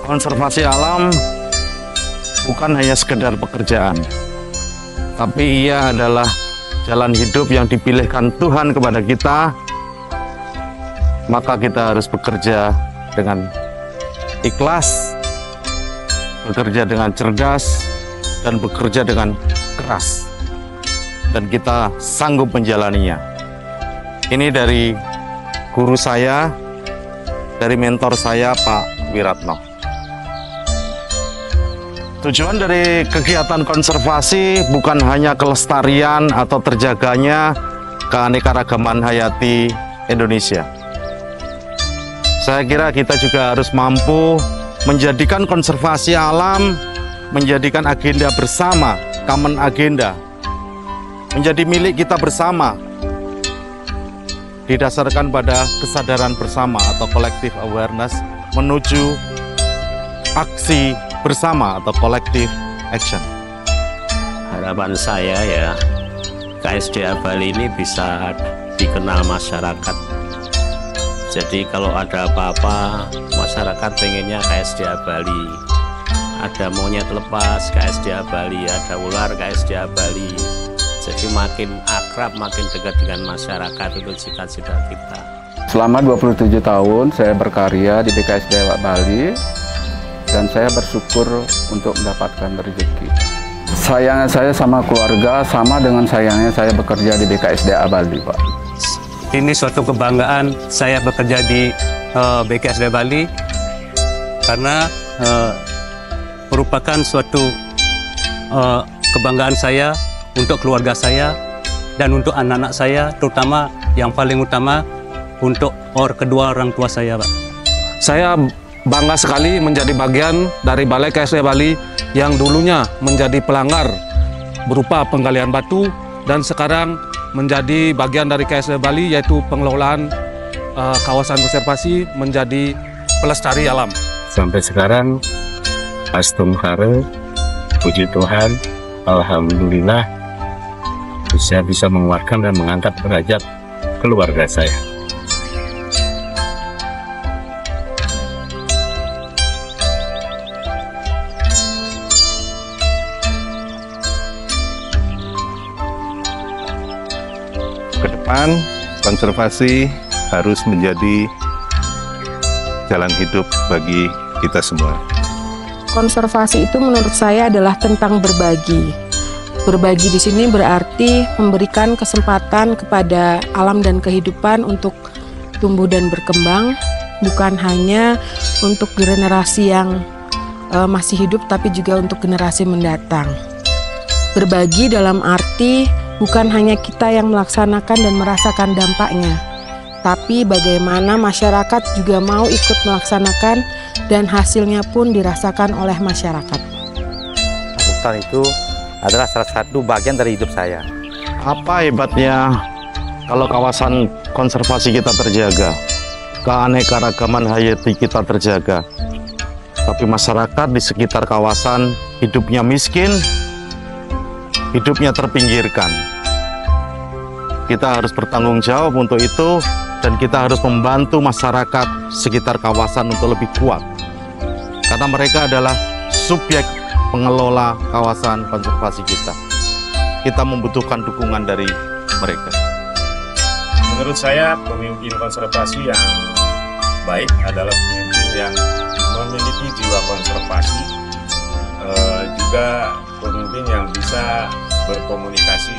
Konservasi alam bukan hanya sekedar pekerjaan, tapi ia adalah jalan hidup yang dipilihkan Tuhan kepada kita. Maka kita harus bekerja dengan ikhlas, bekerja dengan cerdas, dan bekerja dengan keras. Dan kita sanggup menjalaninya. Ini dari guru saya, dari mentor saya, Pak Wiratno. Tujuan dari kegiatan konservasi bukan hanya kelestarian atau terjaganya keanekaragaman hayati Indonesia. Saya kira kita juga harus mampu menjadikan konservasi alam menjadikan agenda bersama, common agenda, menjadi milik kita bersama, didasarkan pada kesadaran bersama atau collective awareness menuju aksi bersama atau collective action. Harapan saya ya, KSDA Bali ini bisa dikenal masyarakat. Jadi kalau ada apa-apa, masyarakat pengennya KSDA Bali. Ada monyet lepas, KSDA Bali. Ada ular, KSDA Bali. Jadi makin akrab, makin dekat dengan masyarakat, itu cita-cita kita. Selama 27 tahun saya berkarya di BKSDA Bali dan saya bersyukur untuk mendapatkan rezeki. Sayangnya saya sama keluarga sama dengan sayangnya saya bekerja di BKSDA Bali, Pak. Ini suatu kebanggaan saya bekerja di BKSDA Bali karena merupakan suatu kebanggaan saya untuk keluarga saya dan untuk anak-anak saya, terutama yang paling utama untuk kedua orang tua saya, Pak. Saya bangga sekali menjadi bagian dari Balai KSDA Bali yang dulunya menjadi pelanggar berupa penggalian batu dan sekarang menjadi bagian dari KSDA Bali yaitu pengelolaan kawasan konservasi menjadi pelestari alam. Sampai sekarang, Astumhara, puji Tuhan, alhamdulillah bisa mengeluarkan dan mengangkat derajat keluarga saya. Kedepan konservasi harus menjadi jalan hidup bagi kita semua. Konservasi itu menurut saya adalah tentang berbagi. Berbagi di sini berarti memberikan kesempatan kepada alam dan kehidupan untuk tumbuh dan berkembang, bukan hanya untuk generasi yang masih hidup, tapi juga untuk generasi mendatang. Berbagi dalam arti bukan hanya kita yang melaksanakan dan merasakan dampaknya, tapi bagaimana masyarakat juga mau ikut melaksanakan dan hasilnya pun dirasakan oleh masyarakat. Hutan itu adalah salah satu bagian dari hidup saya. Apa hebatnya kalau kawasan konservasi kita terjaga, keanekaragaman hayati kita terjaga, tapi masyarakat di sekitar kawasan hidupnya miskin, hidupnya terpinggirkan. Kita harus bertanggung jawab untuk itu dan kita harus membantu masyarakat sekitar kawasan untuk lebih kuat. Karena mereka adalah subjek pengelola kawasan konservasi kita. Kita membutuhkan dukungan dari mereka. Menurut saya pemimpin konservasi yang baik adalah pemimpin yang memiliki jiwa konservasi, juga pemimpin yang bisa berkomunikasi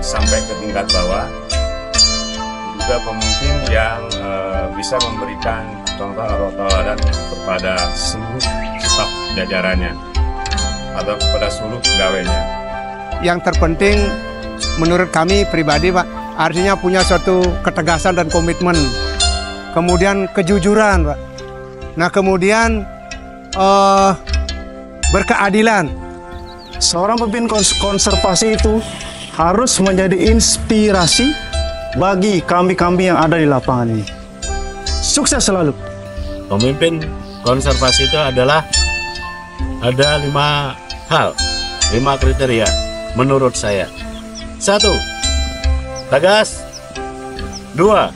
sampai ke tingkat bawah, juga pemimpin yang bisa memberikan contoh atau teladan kepada seluruh staf jajarannya atau kepada seluruh pegawainya. Yang terpenting menurut kami pribadi, Pak, artinya punya suatu ketegasan dan komitmen, kemudian kejujuran, Pak. Nah, kemudian berkeadilan. Seorang pemimpin konservasi itu harus menjadi inspirasi bagi kami-kami yang ada di lapangan ini. Sukses selalu. Pemimpin konservasi itu adalah ada 5 hal, 5 kriteria menurut saya. 1, tegas. 2,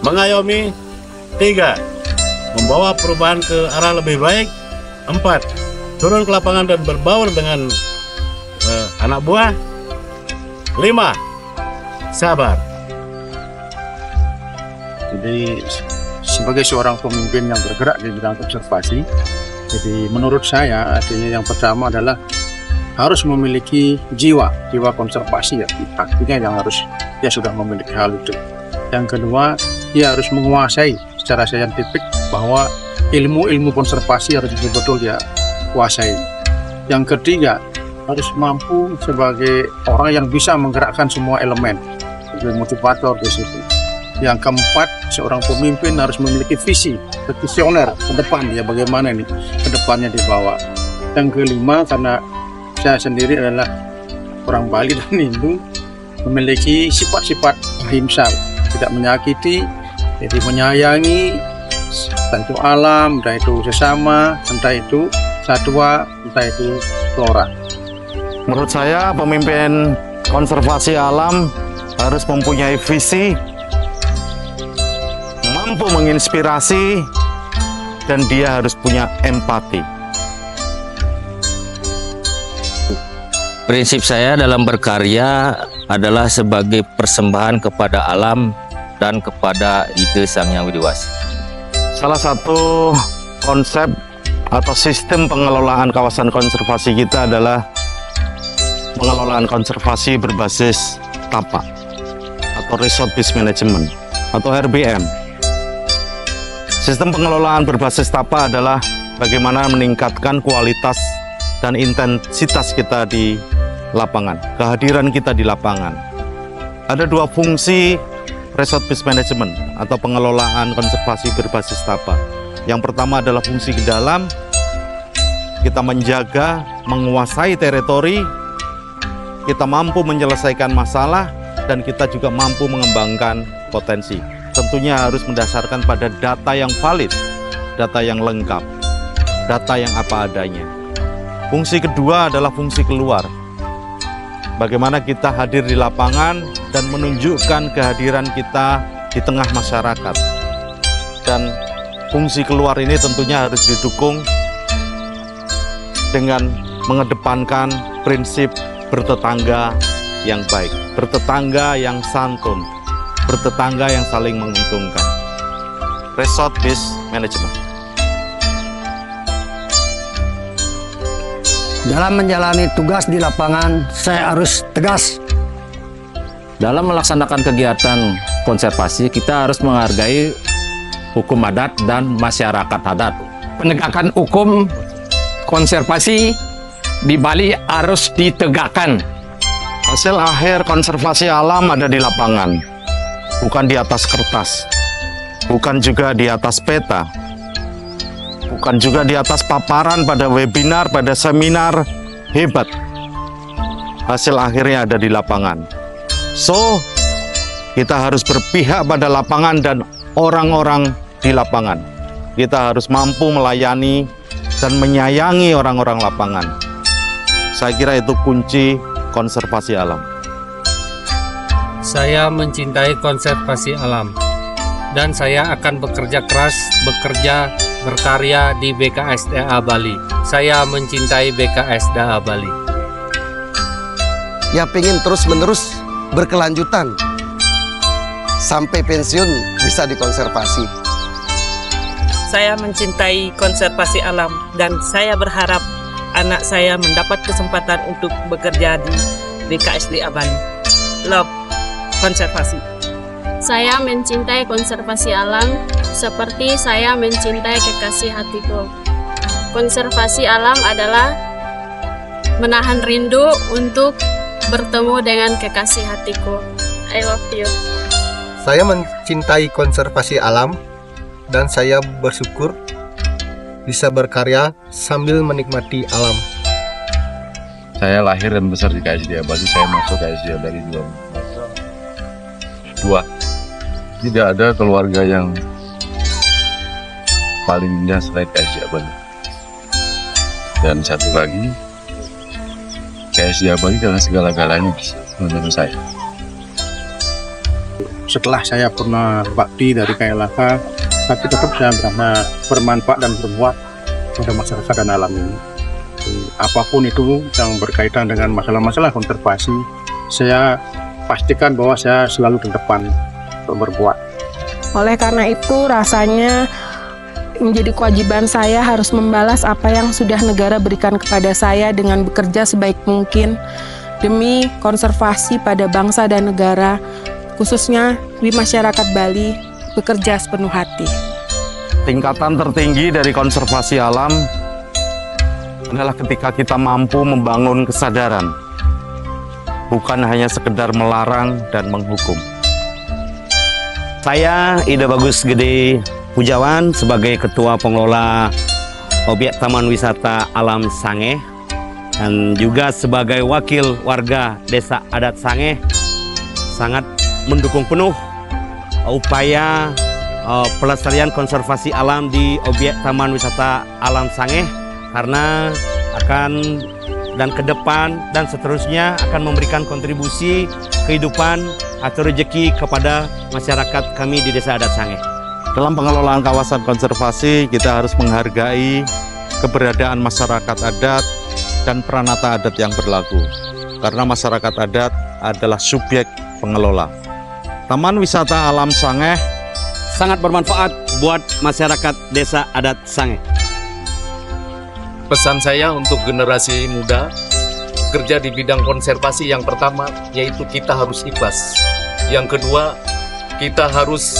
mengayomi. 3, membawa perubahan ke arah lebih baik. 4. Turun ke lapangan dan berbaur dengan anak buah. 5. Sabar. Jadi sebagai seorang pemimpin yang bergerak di bidang konservasi, jadi menurut saya artinya yang pertama adalah harus memiliki jiwa konservasi ya, artinya yang harus dia sudah memiliki hal itu. Yang kedua, dia harus menguasai secara saintifik bahwa ilmu konservasi harus betul-betul dia kuasai. Yang ketiga, harus mampu sebagai orang yang bisa menggerakkan semua elemen, sebagai motivator di situ. Yang keempat, seorang pemimpin harus memiliki visi, visioner ke depan ya, bagaimana nih ke depannya dibawa. Yang kelima, karena saya sendiri adalah orang Bali dan Hindu, memiliki sifat-sifat ahimsa, tidak menyakiti, jadi menyayangi tentu alam, entah itu sesama, entah itu satwa, entah itu flora. Menurut saya pemimpin konservasi alam harus mempunyai visi, mampu menginspirasi, dan dia harus punya empati. Prinsip saya dalam berkarya adalah sebagai persembahan kepada alam dan kepada ide Sang Hyang Widi-Wasi. Salah satu konsep atau sistem pengelolaan kawasan konservasi kita adalah pengelolaan konservasi berbasis TAPA atau Resort Based Management atau RBM. Sistem pengelolaan berbasis TAPA adalah bagaimana meningkatkan kualitas dan intensitas kita di lapangan, kehadiran kita di lapangan. Ada dua fungsi Resort Based Management atau pengelolaan konservasi berbasis TAPA. Yang pertama adalah fungsi ke dalam, kita menjaga, menguasai teritori, kita mampu menyelesaikan masalah, dan kita juga mampu mengembangkan potensi. Tentunya harus mendasarkan pada data yang valid, data yang lengkap, data yang apa adanya. Fungsi kedua adalah fungsi keluar. Bagaimana kita hadir di lapangan dan menunjukkan kehadiran kita di tengah masyarakat. Dan fungsi keluar ini tentunya harus didukung dengan mengedepankan prinsip bertetangga yang baik, bertetangga yang santun, bertetangga yang saling menguntungkan. Resort Based Management. Dalam menjalani tugas di lapangan, saya harus tegas. Dalam melaksanakan kegiatan konservasi, kita harus menghargai hukum adat dan masyarakat adat. Penegakan hukum konservasi di Bali harus ditegakkan. Hasil akhir konservasi alam ada di lapangan, bukan di atas kertas, bukan juga di atas peta, bukan juga di atas paparan pada webinar, pada seminar. Hebat. Hasil akhirnya ada di lapangan. So, kita harus berpihak pada lapangan dan orang-orang di lapangan. Kita harus mampu melayani dan menyayangi orang-orang lapangan. Saya kira itu kunci konservasi alam. Saya mencintai konservasi alam dan saya akan bekerja keras, berkarya di BKSDA Bali. Saya mencintai BKSDA Bali. Ya, pengen terus-menerus berkelanjutan sampai pensiun bisa dikonservasi. Saya mencintai konservasi alam dan saya berharap anak saya mendapat kesempatan untuk bekerja di BKSDA Bali. Love konservasi. Saya mencintai konservasi alam seperti saya mencintai kekasih hatiku. Konservasi alam adalah menahan rindu untuk bertemu dengan kekasih hatiku. I love you. Saya mencintai konservasi alam dan saya bersyukur bisa berkarya sambil menikmati alam. Saya lahir dan besar di KSDA Bali, saya masuk KSDA Bali 2. Tidak ada keluarga yang paling indah selain KSDA Bali. Dan satu lagi, KSDA Bali adalah segala-galanya menurut saya. Setelah saya pernah bakti dari KLHK, tapi tetap saya benar-benar bermanfaat dan berbuat pada masyarakat dan alam ini. Apapun itu yang berkaitan dengan masalah-masalah konservasi, saya pastikan bahwa saya selalu di depan untuk berbuat. Oleh karena itu, rasanya menjadi kewajiban saya harus membalas apa yang sudah negara berikan kepada saya dengan bekerja sebaik mungkin demi konservasi pada bangsa dan negara, khususnya di masyarakat Bali, bekerja sepenuh hati. Tingkatan tertinggi dari konservasi alam adalah ketika kita mampu membangun kesadaran, bukan hanya sekedar melarang dan menghukum. Saya Ida Bagus Gede Pujawan sebagai Ketua Pengelola Objek Taman Wisata Alam Sangeh dan juga sebagai wakil warga Desa Adat Sangeh sangat mendukung penuh upaya pelestarian konservasi alam di Objek Taman Wisata Alam Sangeh, karena akan dan ke depan dan seterusnya akan memberikan kontribusi kehidupan atau rezeki kepada masyarakat kami di Desa Adat Sangeh. Dalam pengelolaan kawasan konservasi, kita harus menghargai keberadaan masyarakat adat dan peranata adat yang berlaku, karena masyarakat adat adalah subjek pengelola. Taman Wisata Alam Sangeh sangat bermanfaat buat masyarakat Desa Adat Sangeh. Pesan saya untuk generasi muda kerja di bidang konservasi, yang pertama yaitu kita harus ikhlas. Yang kedua, kita harus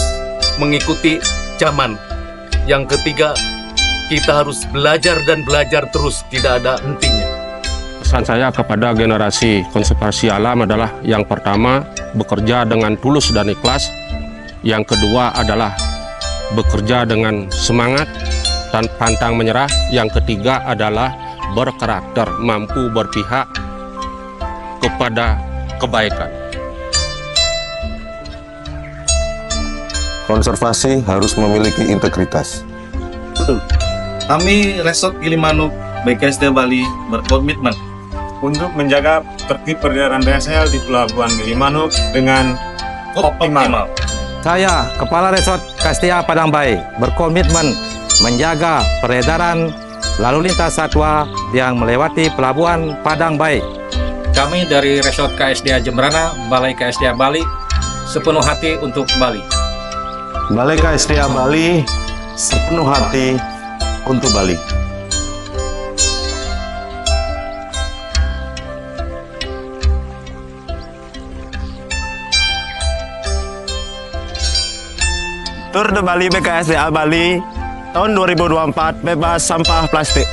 mengikuti zaman. Yang ketiga, kita harus belajar dan belajar terus, tidak ada hentinya. Pesan saya kepada generasi konservasi alam adalah yang pertama, bekerja dengan tulus dan ikhlas. Yang kedua adalah bekerja dengan semangat dan pantang menyerah. Yang ketiga adalah berkarakter, mampu berpihak kepada kebaikan. Konservasi harus memiliki integritas. Kami Resort Gilimanuk BKSDA Bali berkomitmen untuk menjaga tertib perjalanan DSL di Pelabuhan Gilimanuk dengan optimal. Saya, Kepala Resort KSDA Padang Bayi, berkomitmen menjaga peredaran lalu lintas satwa yang melewati Pelabuhan Padang Bayi. Kami dari Resort KSDA Jembrana, Balai KSDA Bali, sepenuh hati untuk Bali. Balai KSDA Bali sepenuh hati untuk Bali. Tour de Bali BKSDA Bali tahun 2024 bebas sampah plastik.